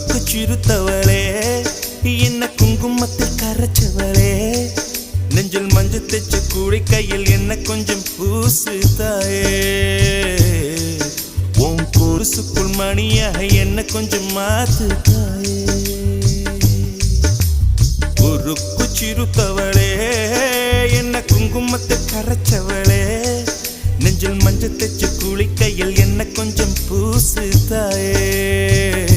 சிறுத்தவளே என்ன குங்குமத்தில் கரைச்சவளே நெஞ்சில் மஞ்சள் தேச்சு கூடி கையில் என்ன கொஞ்சம் பூசு தாயே உன் கொலுசுக்குள் மணியாக என்ன கொஞ்சம் மாத்து தாயே உருக்கு சிறுத்தவளே என்ன குங்குமத்தில் கரைச்சவளே நெஞ்சில் மஞ்சள் தேச்சு கூடி கையில் என்ன கொஞ்சம் பூசு தாயே